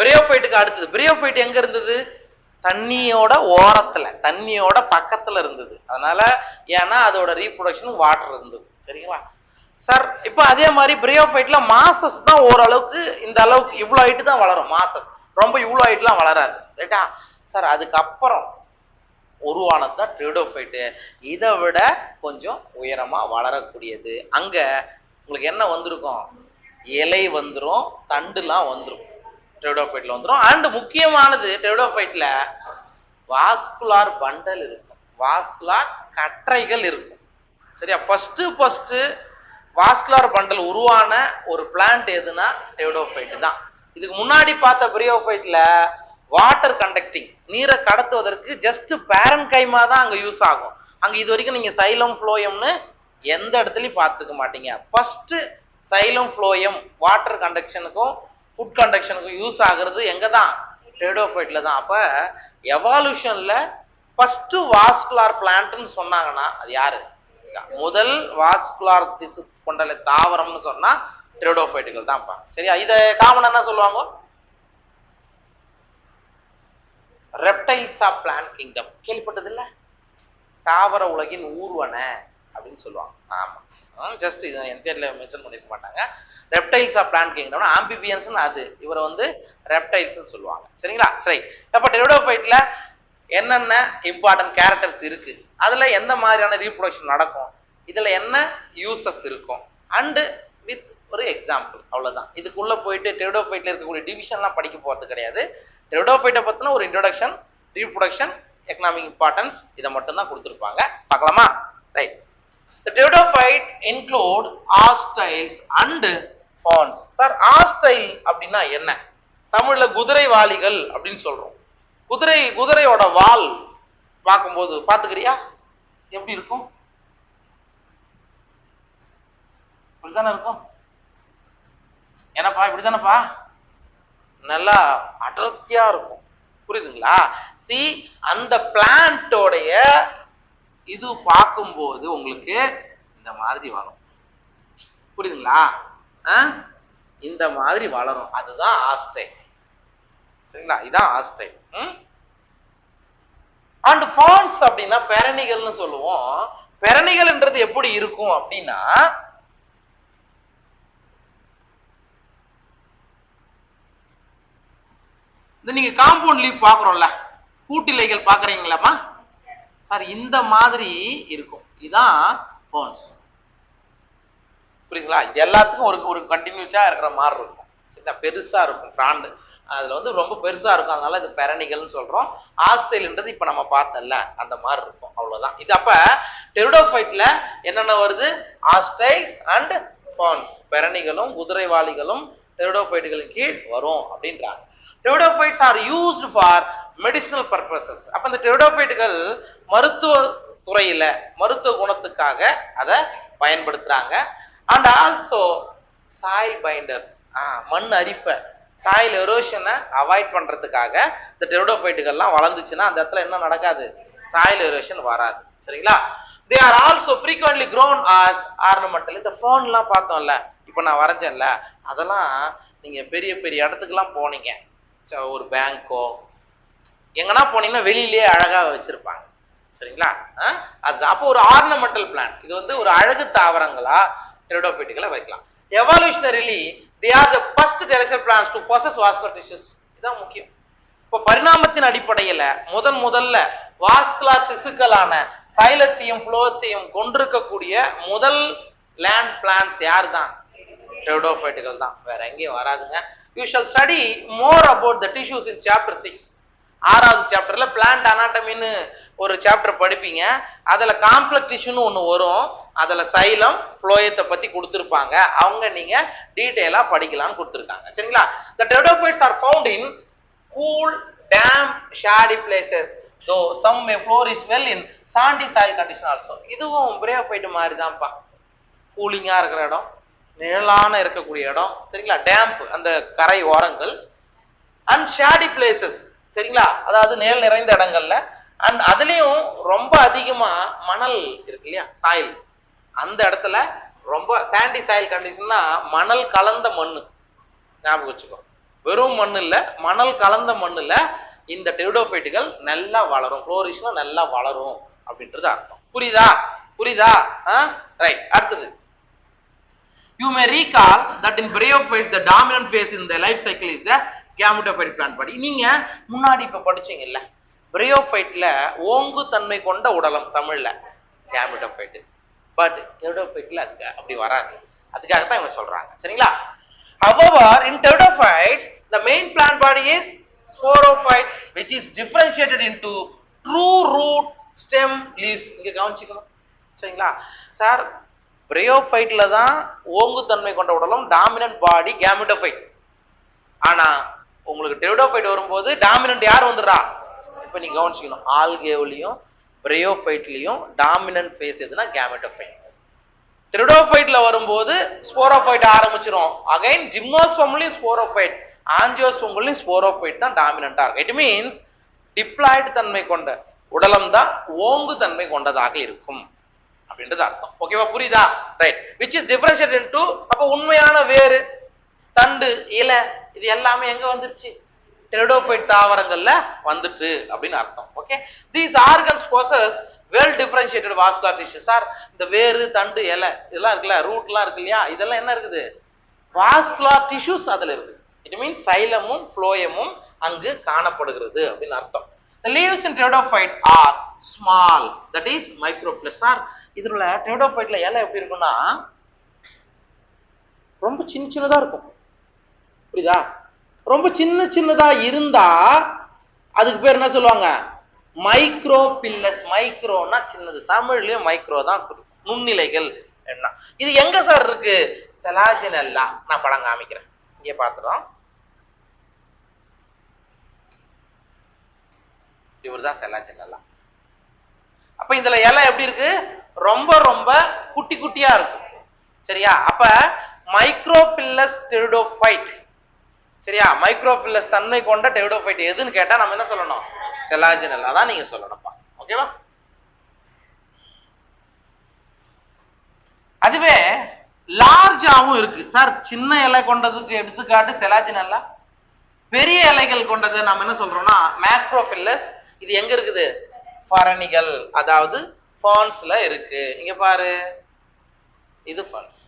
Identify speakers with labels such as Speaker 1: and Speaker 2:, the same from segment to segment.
Speaker 1: பிரியோஃபைட்டுக்கு அடுத்தது, பிரியோஃபைட் எங்க இருந்தது? தண்ணியோட ஓரத்துல, தண்ணியோட பக்கத்துல இருந்தது. அதனால ஏன்னா அதோட ரீப்ரொடக்ஷன் வாட்டர் இருந்தது. சரிங்களா சார்? இப்ப அதே மாதிரி பிரியோஃபைட்ல மாசஸ் தான் ஓரளவுக்கு இந்த அளவுக்கு இவ்வளவு ஹைட்டு தான் வளரும். மாசஸ் ரொம்ப இவ்வளவு ஹைட்லாம் வளராது. ரைட்டா சார்? அதுக்கப்புறம் உருவானது தான் டெரிடோஃபைட்டு. இதை விட கொஞ்சம் உயரமா வளரக்கூடியது. அங்க உங்களுக்கு என்ன வந்திருக்கும்? இலை வந்துடும், தண்டுலாம் வந்துடும், டெரிடோஃபைட்ல வந்துடும். அண்ட் முக்கியமானது டெரிடோஃபைட்ல வாஸ்குலார் பண்டல் இருக்கும், வாஸ்குலார் கற்றைகள் இருக்கும். சரியா? ஃபர்ஸ்ட் வாஸ்குலார் பண்டல் உருவான ஒரு பிளான்ட் எதுனா டெரிடோஃபைட் தான். இதுக்கு முன்னாடி பார்த்த பிரியோஃபைட்ல வாட்டர் கண்டக்டிங், நீரை கடத்துவதற்கு ஜஸ்ட் பேரன்கைமா தான் அங்க யூஸ் ஆகும். அங்க இது வரைக்கும் நீங்க சைலம் ஃப்ளோயம்னு எந்த இடத்துலயும் பார்த்துக்க மாட்டீங்க. ஃபர்ஸ்ட் சைலம் ஃப்ளோயம் வாட்டர் கண்டக்ஷனுக்கும் ஃபுட் கண்டக்ஷனுக்கும் யூஸ் ஆகுறது எங்க தான்? டெரிடோஃபைட்ல தான். அப்ப எவால்யூஷன்ல ஃபர்ஸ்ட் வாஸ்குலார் பிளான்ட்னு சொன்னாங்கன்னா அது யாரு? முதல் வாஸ்குலார் திசு கொண்டல தாவரம்னு சொன்னா டெரிடோஃபைட்டுகள் தான்ப்பா. சரியா? இதை காமன் என்ன சொல்லுவாங்க? Reptiles of plant kingdom. கேள்விப்பட்டது இல்ல? தாவர உலகின் ஊர்வன அப்படின்னு சொல்லுவாங்க. ஆமா, ஜஸ்ட் இதை என்ஜிஆர்ல மென்ஷன் பண்ணிருக்க மாட்டாங்க. Reptiles of plant kingdom, amphibians அது, இவரை வந்து ரெப்டைல்ஸ் சொல்லுவாங்க. சரிங்களா? சரி. அப்ப டெரிடோஃபைட்ல என்னென்ன இம்பார்ட்டன்ட் கேரக்டர்ஸ் இருக்கு, அதுல எந்த மாதிரியான ரீப்ரொடக்ஷன் நடக்கும், இதுல என்ன யூசஸ் இருக்கும், அண்ட் வித் ஒரு எக்ஸாம்பிள். அவ்வளவுதான். இதுக்குள்ள போயிட்டு டெரிடோஃபைட்ல இருக்கக்கூடிய டிவிஷன்லாம் படிக்க போறது கிடையாது. டெரிடோஃபைட்டை பத்தின ஒரு இன்ட்ரோடக்ஷன், ரீப்ரொடக்ஷன், எக்கனாமிக் இம்பார்ட்டன்ஸ், இதை மட்டும் தான் கொடுத்துருப்பாங்க. பார்க்கலாமா? Right. The pteridophyte include hostiles and fawns. Sir, hostile அப்படின்னா என்ன? தமிழ்ல குதிரைவாளிகள் அப்படின்னு சொல்றோம். குதிரையோட வால் பார்க்கும்போது பாத்துக்கிறியா எப்படி இருக்கும்? இப்படித்தானே இருக்கும். என்னப்பா இப்படித்தானப்பா? நல்லா அடர்த்தியா இருக்கும். புரியுதுங்களா? சி, அந்த பிளான்டோடைய இது பார்க்கும்போது உங்களுக்கு இந்த மாதிரி வரும். புரியுதுங்களா? இந்த மாதிரி வளரும். அதுதான் ஆஸ்டை. சரிங்களா? இதான் ஆஸ்டை. அண்ட் ஃபான்ஸ் அப்படின்னா பெரணிகள்னு சொல்லுவோம். பெரணிகள்ன்றது எப்படி இருக்கும் அப்படின்னா, நீங்க காம்பவுண்ட் லீவ் பாக்குறோம்ல, கூட்டிலைகள் பாக்குறீங்களாமா சார்? இந்த மாதிரி இருக்கும். இதான் ஃபோன்ஸ். புரியுதுங்களா? எல்லாத்துக்கும் ஒரு கண்டினியூட்டா இருக்கிற மாதிரி இருக்கும். பெருசா இருக்கும். பிராண்ட் அதுல வந்து ரொம்ப பெருசா இருக்கும். அதனால இது பெரணிகள்னு சொல்றோம். ஆஸ்டைல்ன்றது இப்ப நம்ம பார்த்தோம்ல அந்த மாதிரி இருக்கும். அவ்வளவுதான். இது அப்ப டெரிடோஃபைட்ல என்னென்ன வருது? ஆஸ்டைல்ஸ் அண்ட் ஃபோன்ஸ். பெரணிகளும் குதிரைவாளிகளும் டெரிடோஃபைட்டுகளின் கீழ் வரும் அப்படின்றாங்க. Pteridophytes are used for medicinal purposes. அப்ப இந்த டெரிடோஃபைட்டுகள் மருத்துவ துறையில மருத்துவ குணத்துக்காக அதை பயன்படுத்துறாங்க. அண்ட் ஆல்சோ சாயில் பைண்டர்ஸ், மண் அரிப்பை, சாயில் எரோஷனை அவாய்ட் பண்றதுக்காக இந்த டெரிடோஃபைட்டுகள்லாம் வளர்ந்துச்சுன்னா அந்த இடத்துல என்ன நடக்காது? சாயில் எரோஷன் வராது. சரிங்களா? They are also frequently grown as ornamental. இந்த ஃபோன்லாம் பார்த்தோம்ல, இப்ப நான் வரைஞ்சேன்ல, அதெல்லாம் நீங்க பெரிய பெரிய இடத்துக்குலாம் போனீங்க, ஒரு பேங்கோ எங்கன்னா போனீங்கன்னா வெளியிலேயே அழகா வச்சிருப்பாங்க. சரிங்களா? அது அப்போ ஒரு ஆர்னமெண்டல் பிளான்ட். இது வந்து ஒரு அழகு தாவரங்களா டெரிடோஃபைட்டுகளை வைக்கலாம். எவல்யூஷனரிலி they are the first terrestrial plants to possess vascular tissues. இதான் முக்கியம். இப்போ பரிணாமத்தின் அடிப்படையில முதல்ல வாஸ்குலர் திசுக்களான சைலத்தையும் புளோத்தையும் கொண்டிருக்கக்கூடிய முதல் லேண்ட் பிளான்ட்ஸ் யார் தான்? டெரிடோஃபைட்டுகள் தான். வேற எங்கேயும் வராதுங்க. You shall study more about the tissues in chapter 6. 6வது சாப்டர்ல பிளான்ட் அனாட்டமின்னு ஒரு சாப்டர் படிப்பீங்க. அதுல காம்ப்ளெக்ஸ் டிஷ்யூன்னு ஒண்ணு வரும். அதுல சைலம் புளோயத்தை பத்தி கொடுத்திருப்பாங்க. அவங்க நீங்க டீடைலா படிக்கலாம்னு கொடுத்திருக்காங்க. சரிங்களா? The pteridophytes are found in cool, damp, shady places, though some may flourish well in sandy soil condition also. இதுவும் பிரியோஃபைட் மாதிரி தான்ப்பா. கூலிங்கா இருக்கிற இடம், நிழலான இருக்கக்கூடிய இடம். சரிங்களா? டேம்ப் அந்த கரை ஓரங்கள், அண்ட் ஷேடி பிளேசஸ். சரிங்களா? அதாவது நிழல் நிறைந்த இடங்கள்ல, அண்ட் அதுலயும் ரொம்ப அதிகமா மணல் இருக்கு இல்லையா, சாயில், அந்த இடத்துல ரொம்ப சாண்டி சாயில் கண்டிஷன்னா மணல் கலந்த மண்ணு. ஞாபகம் வச்சுக்கோ. வெறும் மண் இல்ல, மணல் கலந்த மண்ணுல இந்த டெரிடோஃபைட்டுகள் நல்லா வளரும், ஃப்ளோரிஷ்னா நல்லா வளரும் அப்படின்றது அர்த்தம். புரியுதா? புரியுதா? ரைட். அடுத்தது, you may recall that in bryophytes the dominant phase in the life cycle is the gametophyte plant body. நீங்க முன்னாடி இப்ப படிச்சீங்கல்ல, bryophyteல ஓங்கு தன்மை கொண்ட உடலம் தமிழ்ல gametophyte, பட் டெரிடோஃபைட்ல அப்படி வராது. அதுக்காக தான் இவங்க சொல்றாங்க. சரிங்களா? However, in pteridophytes, the main plant body is sporophyte, which is differentiated into true root, stem, leaves. இங்க கவனிச்சுக்கணும். சரிங்களா சார்? பிரயோஃபைட்ல தான் ஓங்கு தன்மை கொண்ட உடலும் டாமினன்ட் பாடி கேமெட்டோஃபைட். ஆனா உங்களுக்கு டெரிடோஃபைட் வரும்போது டாமினன்ட் யார் வந்துடுறா? இப்ப நீங்க கவனிச்சுக்கணும், ஆல்கேவ்லயும் பிரயோஃபைட்லயும் டாமினன்ட் ஃபேஸ் எதுனா கேமெட்டோஃபைட். டெரிடோஃபைட்ல வரும்போது ஸ்போரோஃபைட் ஆரம்பிச்சிரும். அகைன் ஜிம்னோஸ்பர்ம்லயும் ஸ்போரோஃபைட், ஆஞ்சியோஸ்பர்ம்லயும் ஸ்போரோஃபைட் தான் டாமினன்ட்டா இருக்கும். இட் மீன்ஸ் டிப்ளாய்டு தன்மை கொண்ட உடலம் தான் ஓங்கு தன்மை கொண்டதாக இருக்கும் அப்படின்றது அர்த்தம். ஓகேவா? புரியுதா? Right. Which is differentiate into, அப்ப உண்மையான வேறு, தண்டு, இலை இது எல்லாமே எங்க வந்துருச்சு? டெரிடோஃபைட் தாவரங்கள்ல வந்துட்டு அப்படின்னு அர்த்தம். Okay, these organs possess well differentiated vascular tissue. Sir, இந்த வேறு, தண்டு, இலை இதெல்லாம் இருக்குல்ல, ரூட்லாம் இருக்கு இல்லையா, இதெல்லாம் என்ன இருக்குது? வாஸ்குலார் டிஷ்யூஸ் அதுல இருக்கு. இட் மீன்ஸ் சைலமும் ஃப்ளோயமும் அங்கு காணப்படுகிறது அப்படின்னு அர்த்தம். The leaves in pteridophyte are small, that is microphyllous. Sir, இதுல டெரிடோஃபைட்ல இலை எப்படி இருக்கும்னா ரொம்ப சின்ன சின்னதா இருக்கும். புரியுதா? ரொம்ப சின்ன சின்னதா இருந்தா அதுக்கு பேர் என்ன சொல்லுவாங்க? மைக்ரோபில்லஸ். மைக்ரோனா சின்னது, தமிழ்லயும் மைக்ரோ தான், நுண்ணிலைகள். என்ன இது எங்க சார் இருக்கு? செலாஜினல்லா. நான் படம் காமிக்கிறேன், இங்கே பாத்துறோம். இவர்தான் செலாஜினல்லா. அப்ப இதுல இலை எப்படி இருக்கு? ரொம்ப ரொம்ப குட்டி குட்டியா இருக்கும். சரியா? அப்ப மைக்ரோபில்லஸ் டெரிடோஃபைட். சரியா? மைக்ரோபில்லஸ் தன்மை கொண்ட டெரிடோஃபைட் எதுன்னு கேட்டா நம்ம என்ன சொல்லணும்? செலாஜினல்லா தான் நீங்க சொல்லணும்ப்பா. ஓகேவா? அதுவே லார்ஜாவும் இருக்கு சார். சின்ன இலை கொண்டதுக்கு எடுத்துக்காட்டு செலாஜினல்லா. பெரிய இலைகள் கொண்டது நம்ம என்ன சொல்றோம்னா மேக்ரோபில்லஸ். இது எங்க இருக்குது? பரணிகள், அதாவது ஃபர்ன்ஸ்ல இருக்கு. இங்க பாரு, இது ஃபர்ன்ஸ்,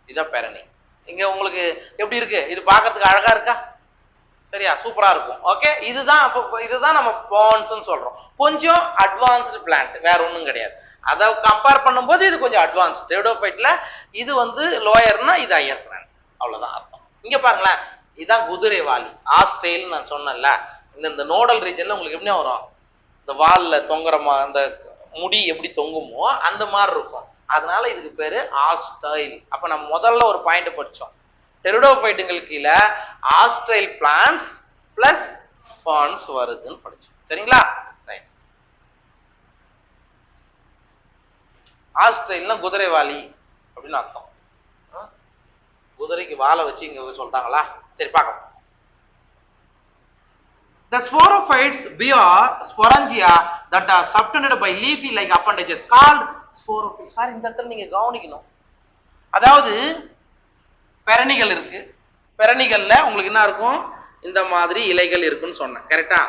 Speaker 1: இதான் பெரணி. இங்க உங்களுக்கு எப்படி இருக்கு? இது பார்க்கிறதுக்கு அழகா இருக்கா? சரியா? சூப்பரா இருக்கும். ஓகே, இதுதான் நம்ம ஃபர்ன்ஸ்னு சொல்றோம். கொஞ்சம் அட்வான்ஸ்டு பிளான்ட், வேற ஒண்ணும் கிடையாது. அதை கம்பேர் பண்ணும்போது இது கொஞ்சம் அட்வான்ஸ். டெரிடோஃபைட்ல இது லோயர்னா இது ஹையர் பிளான்ட்ஸ், அவ்வளவுதான் அர்த்தம். இங்க பாருங்களேன், இதுதான் குதிரைவாலி, ஆஸ்ட்ரேல் நான் சொன்னேன்ல. இந்த நோடல் ரீஜன்ல உங்களுக்கு எப்படி வரும்? இந்த வால்ல தொங்குறமா அந்த முடி எப்படி தொங்குமோ அந்த மாதிரி இருக்கும். அதனால இதுக்கு பேரு ஆஸ்ட்ரைல். அப்ப நம்ம முதல்ல ஒரு பாயிண்ட் படிச்சோம், டெரிடோஃபைட்டுங்களுக்கு கீழே ஆஸ்ட்ரைல் பிளான்ட்ஸ் பிளஸ் ஃபர்ன்ஸ் வருதுன்னு படிச்சோம். சரிங்களா? ரைட். ஆஸ்ட்ரைல்னா குதிரைவாலி அப்படின்னு அர்த்தம். குதிரைக்கு வாழை வச்சு இங்க சொல்லிட்டாங்களா? சரி, பார்க்கலாம். The sporophytes bear sporangia that are subtended by leafy like appendages called sporophytes. Sir, இந்த இடத்துல நீங்க கவனிக்கணும். அதாவது பெரணிகள் இருக்கு, பெரணிகள்ல உங்களுக்கு என்ன இருக்கும்? இந்த மாதிரி இலைகள் இருக்குன்னு சொன்னேன். கரெக்டா?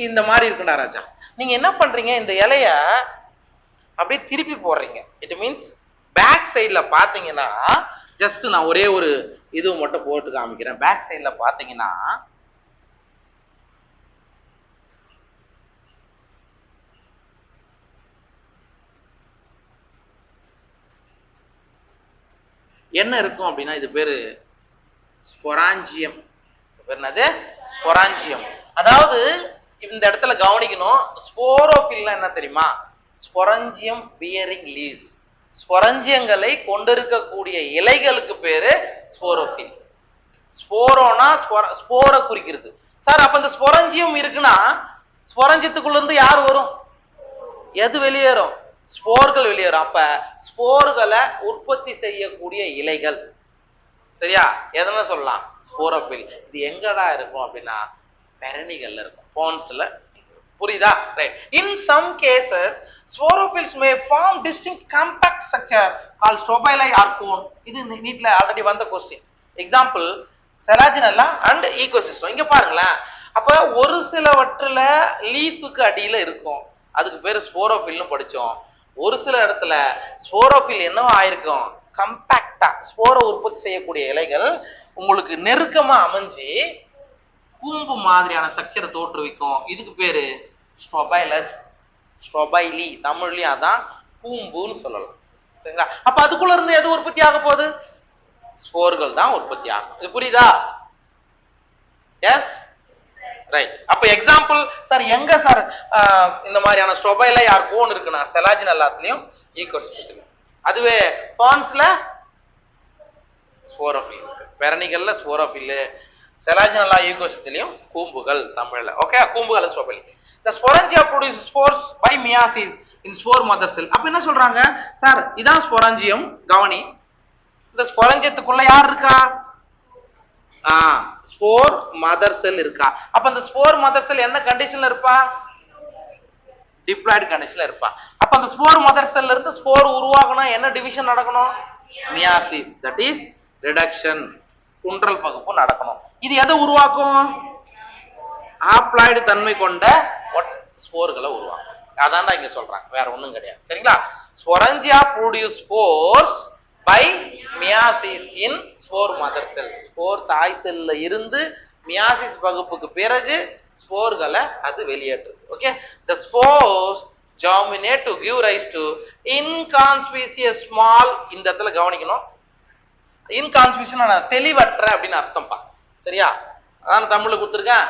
Speaker 1: இந்த மாதிரி இருக்குண்டா ராஜா. நீங்க என்ன பண்றீங்க? இந்த இலைய அப்படியே திருப்பி போடுறீங்க. இட் மீன்ஸ் பேக் சைட்ல பாத்தீங்கன்னா, ஜஸ்ட் நான் ஒரே ஒரு இது மட்டும் போட்டு காமிக்கிறேன். பேக் சைட்ல பாத்தீங்கன்னா என்ன இருக்கும் அப்படின்னா, இது பேரு ஸ்பொராஞ்சியம். பேர் என்னது? ஸ்பொராஞ்சியம். அதாவது இந்த இடத்துல கவனிக்கணும், ஸ்போரோஃபில்னா என்ன தெரியுமா? ஸ்பொரஞ்சியம் பியரிங் லீவ்ஸ். ஸ்பொரஞ்சியங்களை கொண்டிருக்கக்கூடிய இலைகளுக்கு பேரு ஸ்போரோஃபில். ஸ்போரோனா ஸ்போரை குறிக்கிறது. சார், அப்ப இந்த ஸ்பொரஞ்சியம் இருக்குன்னா ஸ்பொரஞ்சியத்துக்குள்ள இருந்து யார் வரும்? எது வெளியேறும்? ஸ்போர்கள் வெளியேறும். அப்ப ஸ்போர்களை உற்பத்தி செய்யக்கூடிய இலைகள். சரியா? எதனா சொல்லலாம்? ஸ்போரோஃபில். இது எங்கடா இருக்கும் அப்படின்னா பெரணிகள்ல இருக்கும், போன்ஸ்ல. புரியுதா? Right. In some cases sporophylls may form distinct compact structure called strobili or cone. இது நீட்ல ஆல்ரெடி வந்த question. Example Selaginella and Equisetum. இங்க பாருங்களேன். அப்ப ஒரு சிலவற்றில லீஃபுக்கு அடியில இருக்கும், அதுக்கு பேரு ஸ்போரோஃபில்னு படிச்சோம். ஒரு சில இடத்துல ஸ்போரோஃபில் என்னவா ஆயிருக்கும், கம்பாக்டா ஸ்போரை உற்பத்தி செய்யக்கூடிய இலைகள் உங்களுக்கு நெருக்கமா அமைஞ்சு கூம்பு மாதிரியான ஸ்ட்ரக்சரை தோற்றுவிக்கும். இதுக்கு பேரு ஸ்ட்ரோபைலஸ், ஸ்ட்ரோபைலி, தமிழ்லயும் அதான் கூம்புன்னு சொல்லலாம். சரிங்களா? அப்ப அதுக்குள்ள இருந்து எது உற்பத்தி ஆக போகுது, ஸ்போர்கள் தான் உற்பத்தி ஆகும். இது புரியுதா? Yes, right. அப்ப எக்ஸாம்பிள் சார் எங்க சார் இந்த மாதிரியான ஸ்ட்ரோபைலை யார் கோன் இருக்குன்னா செலாஜின் எல்லாத்துலயும் ஈகோசிஸ்டத்துல. அதுவே ஃபான்ஸ்ல ஸ்போரோஃபில் இருக்கு, பெரனிகள்ல ஸ்போரோஃபில், செலாஜினல்லா ஈகோசிஸ்டத்திலயும் கூம்புகள் தமிழ்ல. Okay, கூம்புகள் ஸ்ட்ரோபைலி. The sporangia produces spores by meiosis in spore mother cell. அப்ப என்ன சொல்றாங்க சார், இதான் ஸ்போராஞ்சியம். கவனி, இந்த ஸ்போராஞ்சியத்துக்குள்ள யார் இருக்கா, ஸ்போர் மதர் செல் இருக்கா. அப்ப அந்த ஸ்போர் மதர் செல் என்ன கண்டிஷன்ல இருப்பா, டிப்ளாய்டு கண்டிஷன்ல இருப்பா. அப்ப அந்த ஸ்போர் மதர் செல்ல இருந்து ஸ்போர் உருவாகணும், என்ன டிவிஷன் நடக்கணும், மியாசிஸ், தட் இஸ் ரிடக்ஷன், குன்றல் பகுப்பு நடக்கணும். இது எதை உருவாக்கும், ஆப்ளாய்டு தன்மை கொண்ட ஸ்போர்களை உருவாக்கும். அதான்டா இங்க சொல்றாங்க, வேற ஒண்ணும் கிடையாது. சரிங்களா? Sporangia produce spores by meiosis in spore mother cell. Spore தாய் செல்ல இருந்து மியாசிஸ் பகுப்புக்கு பிறகு ஸ்போர்களை அது வெளியேற்றுது. Okay, the spores germinate to give rise to inconspicuous small. இந்த இடத்துல கவனிக்கணும், இன்கான்ஸ்பிஷியஸ் தெளிவற்ற அப்படின்னு அர்த்தம்ப்பா. சரியா? அதான் தமிழ்ல கொடுத்துருக்கேன்.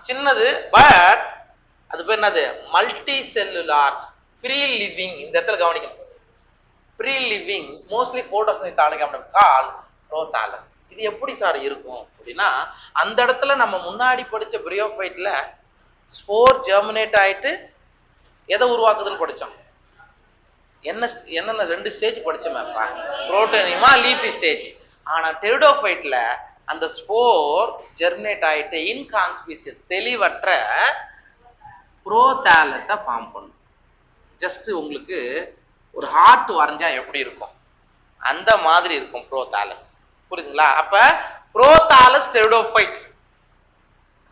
Speaker 1: சின்னது, பட் அது பேர் என்னது, மல்டி செல்லுலார் ஃப்ரீ லிவிங். இந்த இடத்துல கவனிக்கணும், ஃப்ரீ லிவிங் மோஸ்ட்லி போட்டோசிந்தடிக் கால் புரோதாலஸ். இது எப்படி சார் இருக்கும் அப்படின்னா, அந்த இடத்துல நம்ம முன்னாடி படிச்ச பிரியோஃபைட்ல ஸ்போர் ஜெர்மினேட் ஆயிட்டு எதை உருவாக்குதுன்னு படிச்சோம். என்னென்ன ரெண்டு ஸ்டேஜ் படிச்சோமேப்பா, புரோட்டோனியமா லீஃபி ஸ்டேஜ். ஆனா டெரிடோஃபைட்ல அந்த ஸ்போர் ஜெர்மினேட் ஆயிட்டு இன்கான்ஸ்பிசியஸ் தெளிவற்ற புரோதாலஸ ஃபார்ம் பண்ணும். ஜஸ்ட் உங்களுக்கு ஒரு ஹார்ட் வரைஞ்சா எப்படி இருக்கும் அந்த மாதிரி இருக்கும் புரோதாலஸ். புரியுதுங்களா? அப்ப புரோதாலஸ் டெரிடோஃபைட்,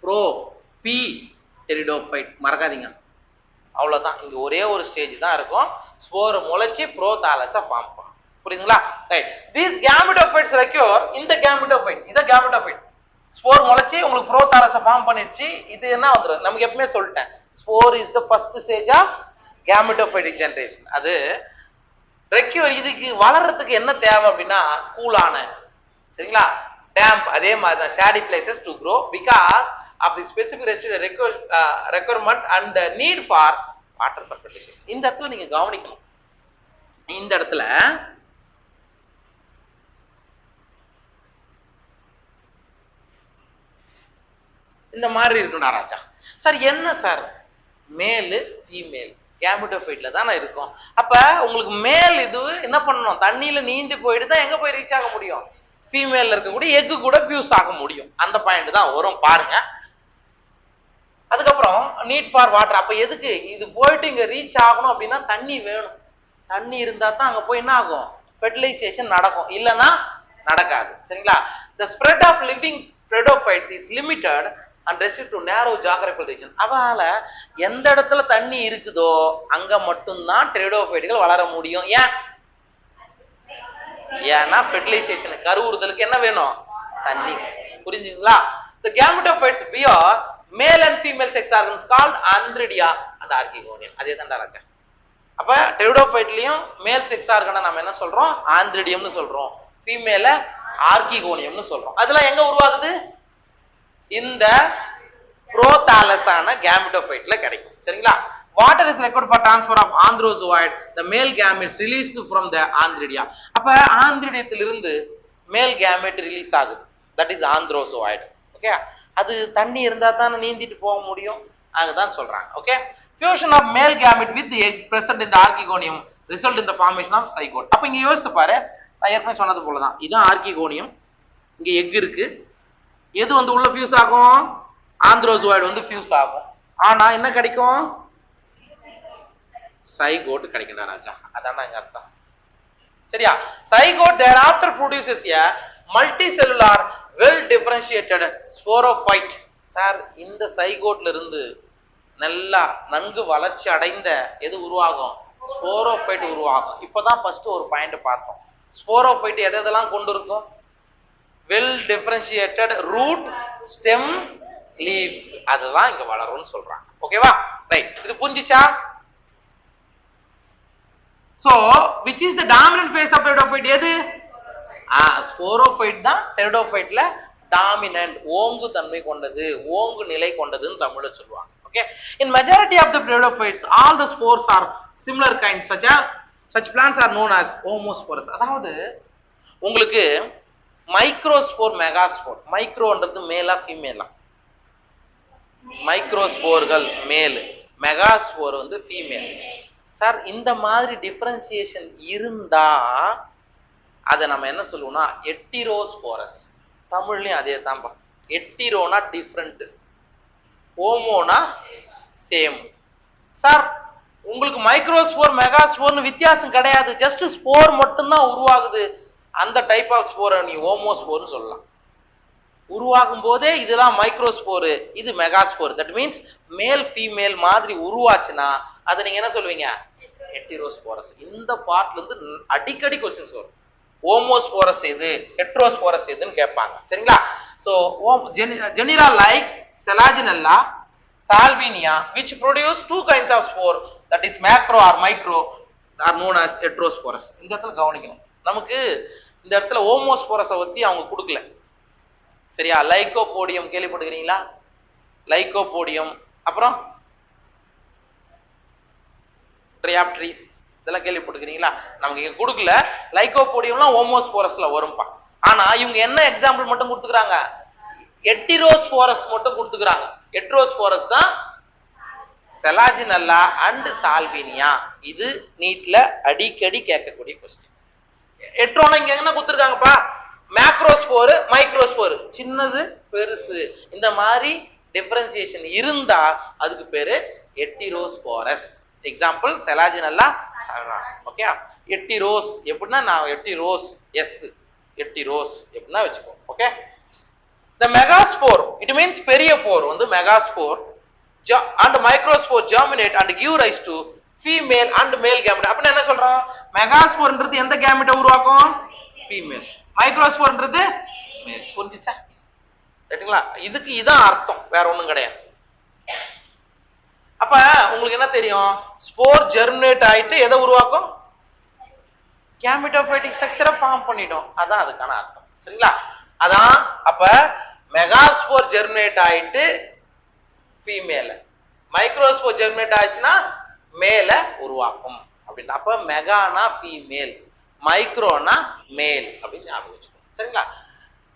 Speaker 1: ப்ரோ பி டெரிடோஃபைட் மறக்காதீங்க. அவ்வளவுதான், இங்க ஒரே ஒரு ஸ்டேஜ் தான் இருக்கும், ஸ்போர் முளைச்சி புரோதாலஸ ஃபார்ம் பண்ணும். புரியுதுங்களா? Right. these gametophytes recur in the gametophyte. இத gametophyte ஸ்போர் முளைச்சி உங்களுக்கு புரோதாலஸ ஃபார்ம் பண்ணிடுச்சு. இது என்ன வந்துரும், நமக்கு எப்பவுமே சொல்லிட்டேன், spore is the first stage of gametophytic generation. அது ரெக்யூர். இதுக்கு வளர்றதுக்கு என்ன தேவை அப்படின்னா கூலான, சரிங்களா, டேம்ப். அதே மாதிரி தான் shady places to grow because of the specific requirement and the need for water for fertilisation. இந்த இடத்துல நீங்க கவனிக்கணும், இந்த இடத்துல இந்த மாதிரி இருக்குடா ராஜா. சார் என்ன சார், மேலு ஃபீமேல் கேமிட்டோஃபைட்ல தானே இருக்கும். அப்ப உங்களுக்கு மேல் இது என்ன பண்ணணும், தண்ணியில நீந்தி போயிட்டு தான் எங்க போய் ரீச் ஆக முடியும், ஃபீமேல்ல இருக்கக்கூடிய எக்கு கூட ஃபியூஸ் ஆக முடியும். அந்த பாயிண்ட் தான் வரும் பாருங்க. அதுக்கப்புறம் நீட் ஃபார் வாட்டர். அப்ப எதுக்கு இது போயிட்டு இங்க ரீச் ஆகணும் அப்படின்னா தண்ணி வேணும். தண்ணி இருந்தா தான் அங்க போய் என்ன ஆகும், ஃபெர்டிலைசேஷன் நடக்கும், இல்லைன்னா நடக்காது. சரிங்களா? the spread of living pteridophytes is limited and restricted to narrow geographical region. அதனால எந்த இடத்துல தண்ணி இருக்குதோ அங்க மட்டும்தான் டெரிடோஃபைட்டுகள் வளர முடியும். ஏன்னா ஃபெர்டிலைசேஷன் கருவுறுதலுக்கு என்ன வேணும், தண்ணி. புரிஞ்சுங்களா? the gametophytes bear male and female sex organs called antheridia and archegonium. அதே தான்டா ராஜா. அப்ப டெரிடோஃபைட்லயும் மேல் செக்ஸ் ஆர்கனை நம்ம என்ன சொல்றோம், ஆந்திரிடியம்னு சொல்றோம், ஃபீமேல ஆர்கிகோனியம்னு சொல்றோம். அதெல்லாம் எங்க உருவாகுது, இந்த புரோதாலஸான கேமிட்டோஃபைட்ல கிடைக்கும். சரிங்களா? water is required for transfer of anthrozoid, the male gametes released from the antheridia. அப்ப ஆந்திரிடியத்திலிருந்து மேல் கேமெட் ரிலீஸ் ஆகுது, that is anthrozoid. ஓகே, அது தண்ணி இருந்தா தான் நீந்திட்டு போக முடியும், அதுதான் சொல்றாங்க. Okay, fusion of male gamete with the egg present in the archegonium result in the formation of zygote. அப்ப இங்க யோசித்து பாரு, நான் ஏற்கனவே சொன்னது போலதான், இதுதான் ஆர்கிகோனியம், இங்க எக் இருக்கு, எது வந்து உள்ள ஃபியூஸ் ஆகும், ஆந்த்ரோசோய்டு வந்து ஃபியூஸ் ஆகும். ஆனா என்ன கிடைக்கும்? சைகோட் கிடைக்கும்டா ராஜா. அதான் எங்க அர்த்தம். சரியா? Zygote thereafter produces a multicellular well differentiated sporophyte. Sir இந்த சைகோட்ல இருந்து நல்லா நன்கு வளர்ச்சி அடைந்த எது உருவாகும்? ஸ்போரோஃபைட் உருவாகும். இப்பதான் ஃபர்ஸ்ட் ஒரு பாயிண்ட் பார்த்தோம். ஸ்போரோஃபைட் எதெல்லாம் கொண்டு இருக்கும்? Well differentiated root, stem, leaf. அதுதான் இங்க வளரும்னு சொல்றாங்க. ஓகேவா? ரைட். இது புரிஞ்சிச்சா? So which is the dominant phase of pteridophyte? எது? ஸ்போரோஃபைட் தான் pteridophyteல டாமினன்ட், ஓங்கு தன்மை கொண்டது, ஓங்கு நிலை கொண்டதுன்னு தமிழ்ல சொல்லுவாங்க. Okay, in majority of the pteridophytes all the spores are similar kinds, such plants are known as homospores. அதாவது உங்களுக்கு மைக்ரோஸ்போர், மெகாஸ்போர். மைக்ரோன்றது மேலா ஃபீமேலா? மைக்ரோஸ்போர்கள் மேல், மெகாஸ்போர் வந்து ஃபீமேல். சார் இந்த மாதிரி டிஃபரன்சியேஷன் இருந்தா அதை நம்ம என்ன சொல்லுவோம்னா எட்டிரோஸ்போரஸ். தமிழ்லயும் அதே தான்ப்பா. எட்டிரோனா டிஃப்ரெண்ட், ஓமோனா சேம். சார் உங்களுக்கு மைக்ரோஸ்போர் மெகாஸ்போர்னு வித்தியாசம் கிடையாது, ஜஸ்ட் ஸ்போர் மட்டும்தான் உருவாகுது. அந்த டைப் ஆஃப் ஸ்போரை நீ ஓமோஸ்போர்னு சொல்லலாம். உருவாகும் போதே இதெல்லாம் மைக்ரோஸ்போர், இது megaspore. That means male female மாதிரி உருவாச்சுன்னா அதை நீங்க என்ன சொல்லுவீங்க? ஹெட்டிரோஸ்போரஸ். இந்த பார்ட்ல இருந்து அடிக்கடி क्वेश्चंस வரும். ஓமோஸ்போரஸ் எது, ஹெட்ரோஸ்போரஸ் எதுன்னு கேட்பாங்க. சரிங்களா? So genera like Selaginella, Salvinia which produce two kinds of spore, that is macro or micro, are known as heterosporous. இந்த இடத்துல கவனிக்கணும். நமக்கு இந்த இடத்துல ஓமோஸ்போரஸை பத்தி அவங்க கொடுக்கல. சரியா? லைகோபோடியம் கேள்விப்பட்டிருக்கீங்களா? லைகோபோடியம், அப்புறம் ட்ரையாப்ட்ரிஸ், இதெல்லாம் கேள்விப்பட்டிருக்கீங்களா? நமக்கு இங்க கொடுக்கல. லைகோபோடியம்லாம் ஓமோஸ்போரஸ்ல வரும்பா. ஆனா இவங்க என்ன எக்ஸாம்பிள் மட்டும் கொடுத்துக்கிறாங்க? எட்டிரோஸ்போரஸ் மட்டும் கொடுத்துக்கிறாங்க. எட்ரோஸ்போரஸ் தான் செலாஜினெல்லா அண்ட் சால்வினியா. இது நீட்ல அடிக்கடி கேட்கக்கூடிய கொஸ்டின். எட்ரோனா இங்க என்ன கொடுத்துருக்காங்கப்பா? மேக்ரோஸ்போர், மைக்ரோஸ்போர், சின்னது பெருசு. இந்த மாதிரி டிஃபரன்சியேஷன் இருந்தா அதுக்கு பேரு எட்டிரோஸ்போரஸ். எக்ஸாம்பிள் செலாஜினெல்லா. ஓகே, எட்டிரோஸ் எப்படின்னா நான் எட்டிரோஸ் எஸ், எட்டிரோஸ் எப்படின்னா வச்சுக்கோ. Okay, the megaspore, it means பெரிய போர் வந்து megaspore and microspore germinate and give rise to female and male gamete. அப்படினா என்ன சொல்றோம்? megasporன்றது எந்த gamete உருவாக்கும்? female. microsporன்றது male. புரிஞ்சுச்சா? ரைட்டுங்களா? இதுக்கு இதான் அர்த்தம், வேற ஒண்ணும் கிடையாது. அப்ப உங்களுக்கு என்ன தெரியும்? ஸ்போர் ஜெர்மினேட் ஆயிட்டு எதை உருவாக்கும்? கேமிட்டோபைட்டிக் ஸ்ட்ரக்சரை ஃபார்ம் பண்ணிடும். அதான் அதுக்கான அர்த்தம். சரிங்களா? அதான் அப்ப மெகாஸ்போர் ஜெர்மினேட் ஆயிட்டு ஃபீமேல, மைக்ரோஸ்போர் ஜெர்மினேட் ஆயிடுச்சுன்னா மேல உருவாக்கும் அப்படின்னு. அப்ப மெகானா ஃபீமேல், மைக்ரோனா மேல் அப்படின்னு ஞாபகம் வச்சுக்கணும். சரிங்களா?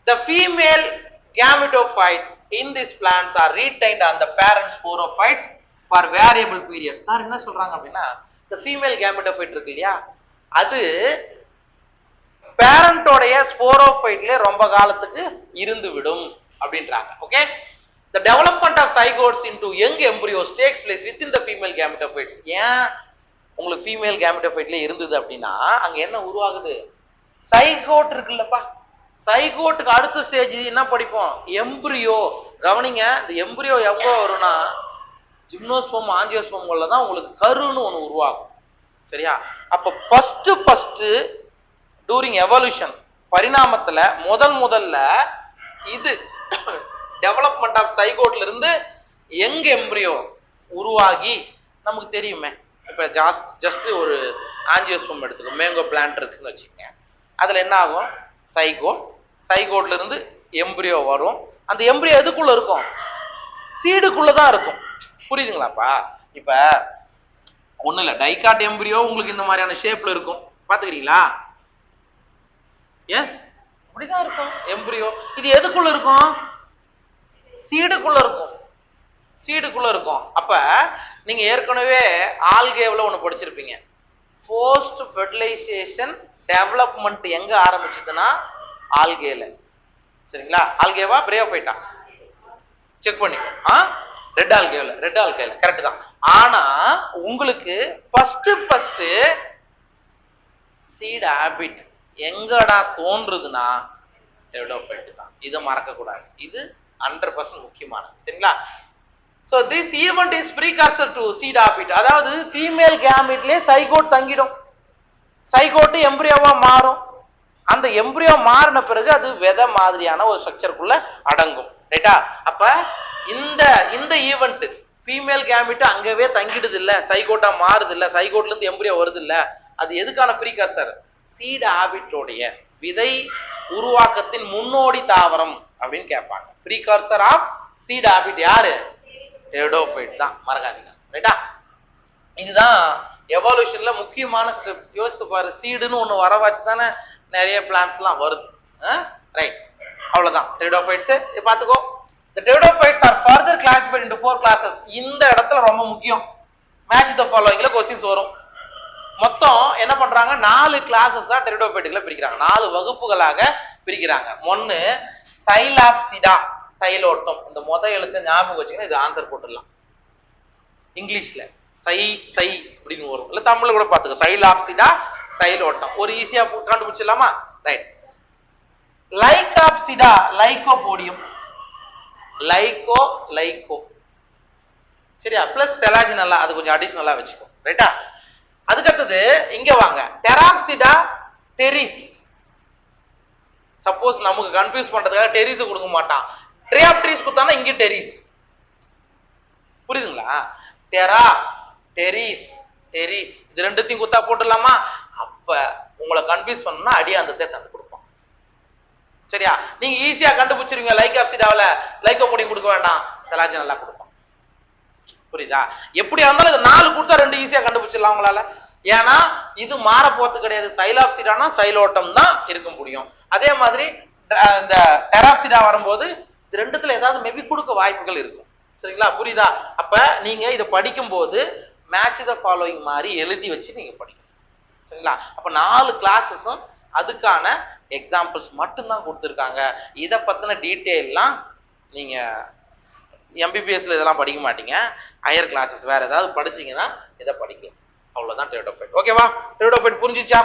Speaker 1: The female gametophyte in these plants are retained on the parent sporophytes for variable periods. Sir என்ன சொல்றாங்க அப்படின்னா, the female gametophyte இருக்கு இல்லையா, அது பேரண்டோடைய ஸ்போரோஃபைட்ல ரொம்ப காலத்துக்கு இருந்து விடும் அப்படின்றாங்க. Okay, the development of zygotes into young embryos takes place within the female gametophytes. ஏன் உங்களுக்கு ஃபீமேல் gametophyteல இருந்தது அப்படின்னா அங்க என்ன உருவாகுது? சைகோட் இருக்குல்லப்பா. சைகோட்டுக்கு அடுத்த ஸ்டேஜ் என்ன படிப்போம்? எம்பிரியோ. கவனிங்க, இந்த எம்பிரியோ எவ்வளோ வரும்னா ஜிம்னோஸ்போம், ஆஞ்சியோஸ்போம்ல தான் உங்களுக்கு கருன்னு ஒன்று உருவாகும். சரியா? அப்ப ஃபர்ஸ்ட் டூரிங் எவல்யூஷன், பரிணாமத்துல முதல்ல இது டெவலப்மெண்ட் ஆஃப் சைகோட்ல இருந்து யங் எம்பிரியோ உருவாகி நமக்கு தெரியுமே. இப்ப ஜஸ்ட் ஒரு ஆஞ்சியோஸ்போம் எடுத்துக்கோ, மேங்கோ பிளான்ட் இருக்குன்னு வச்சுக்கோங்க. அதுல என்ன ஆகும்? சைகோட்ல இருந்து எம்பிரியோ வரும். அந்த எம்பிரியோ எதுக்குள்ள இருக்கும்? சீடுக்குள்ளதான் இருக்கும். புரியுதுங்களாப்பா? இப்ப ஒண்ணு இல்ல, டைகாட் எம்பிரியோ உங்களுக்கு இந்த மாதிரியான ஷேப்ல இருக்கும், பாத்துக்கிறீங்களா? எஸ், அப்படிதான் இருக்கும் எம்பிரியோ. இது எதுக்குள்ள இருக்கும்? சீடுக்குள்ள இருக்கும். சீடுக்குள்ள இருக்கும். அப்ப நீங்க ஏற்கனவே ஆல்கேவ்ல ஒண்ணு படிச்சிருப்பீங்க. போஸ்ட் ஃபெர்டிலைசேஷன் டெவலப்மெண்ட் எங்க ஆரம்பிச்சதுன்னா ஆல்கேல. சரிங்களா? ஆல்கேவா பிரேயோஃபைட்டா? செக் பண்ணிக்கோ. ரெட் ஆல்கைல கரெக்ட் தான். ஆனா உங்களுக்கு ஃபர்ஸ்ட் சீட் ஹாபிட் எங்கடா தோன்றுதுன்னா டெரிடோஃபைட் தான். இதை மறக்க கூடாது, இது 100% முக்கியமானது. சரிங்களா? So this event is precursor to seed habit. அதாவது ஃபீமேல் கேமெட்லயே சைகோட் தங்கிடும், சைகோட் எம்பிரியோவா மாறும். அந்த எம்பிரியோ மாறின பிறகு அது விதை மாதிரியான ஒரு ஸ்ட்ரக்சருக்குள்ள அடங்கும். ரைட்டா? அப்ப இந்த ஈவெண்ட் ஃபீமேல் கேமெட் அங்கவே தங்கிடுது இல்ல, சைகோட்டா மாறுது இல்ல, சைகோட்ல இருந்து எம்பிரியோ வருது இல்ல, அது எதுக்கான ப்ரீகர்சர்? சீட் ஹாபிட்டோடைய விதை உருவாக்கத்தின் முன்னோடி தாவரம் அப்படின்னு கேட்பாங்க. ப்ரீகர்சர் ஆஃப் சீட் ஹாபிட் யாரு? டெரிடோஃபைட் தான், மறக்காதீங்க. ரைட்டா? இதுதான் எவால்யூஷன்ல முக்கியமான ஸ்டெப். யோசித்து பாரு, சீடுன்னு ஒண்ணு வர வச்சு தானே நிறைய பிளான்ஸ் எல்லாம் வருது. ரைட், அவ்வளவுதான் டெரிடோஃபைட்ஸ். பாத்துக்கோ, the pteridophytes are further classified into 4 classes. இந்த இடத்துல ரொம்ப முக்கியம், மேட்ச் த ஃபாலோயிங்ல क्वेश्चंस வரும். மொத்தம் என்ன பண்றாங்க, 4 கிளாसेस டெரிடோஃபைட்டுகளை பிரிக்கிறாங்க, 4 வகுப்புகளாக பிரிக்கிறாங்க. ஒன்னு சைலாப்சிடா, சைலோட்டம். இந்த முத எழுத்தை ஞாபகம் வச்சுக்கணும், இது ஆன்சர் போட்டுடலாம். இங்கிலீஷ்ல சை அப்படின்னு வரும், இல்ல தமிழ்ல கூட பாத்துக்கோ, சைலாப்சிடா சைலோட்டம். ஒரு ஈஸியா கண்டுபிடிச்சிடலாமா? ரைட். லைகாப்சிடா, லைகோபோடியம், லைகோ சரியா, பிளஸ் செலாஜினல்லா, அது கொஞ்சம் அடிஷனலா வச்சுக்கோ. ரைட்டா? அதுக்கு அடுத்தது இங்க வாங்க, டெராப்சிடா டெரிஸ். சப்போஸ் நமக்கு கன்ஃபியூஸ் பண்றதுக்காக டெரிஸ் கொடுக்க மாட்டான், ட்ரியாப்ட்ரிஸ் கொடுத்தானா இங்க டெரிஸ். புரியுதுங்களா? டெரா டெரிஸ் டெரிஸ் இது ரெண்டுத்தையும் குத்தா போட்டுடலாமா? அப்ப உங்களை கன்ஃபியூஸ் பண்ணணும்னா அடியாந்தத்தை தந்து கொடுப்போம். சரியா? நீங்க ஈஸியா கண்டுபிடிச்சிருவீங்க. லைகாப்சிடாவில லைகோபோடியம் கொடுக்க வேண்டாம், செலாஜினல்லா கொடுப்போம். புரியுதா? எப்படி இருந்தாலும் இது 4 கொடுத்தா 2 ஈஸியா கண்டுபிடிச்சிடலாம் உங்களால. ஏன்னா இது மாற போறது கிடையாது. சைலாப்சிடானா சைலோட்டம் தான் இருக்க முடியும். அதே மாதிரி இந்த டெராப்சிடா வரும்போது இது ரெண்டுத்துல ஏதாவது மேபி கொடுக்க வாய்ப்புகள் இருக்கும். சரிங்களா? புரியுதா? அப்ப நீங்க இதை படிக்கும் போது மேட்ச் த ஃபாலோயிங் மாதிரி எழுதி வச்சு நீங்க படிக்கணும். சரிங்களா? அப்ப 4 கிளாஸஸும் அதுக்கான எக்ஸாம்பிள்ஸ் மட்டும்தான் கொடுத்துருக்காங்க. இதை பத்தின டீட்டெயில்லாம் நீங்க எம்பிபிஎஸ்ல இதெல்லாம் படிக்க மாட்டீங்க, ஹையர் கிளாஸஸ் வேற ஏதாவது படிச்சீங்கன்னா இதை படிக்கலாம். அவ்வளவுதான் டெரிடோஃபைட். ஓகேவா? டெரிடோஃபைட் புரிஞ்சிச்சா?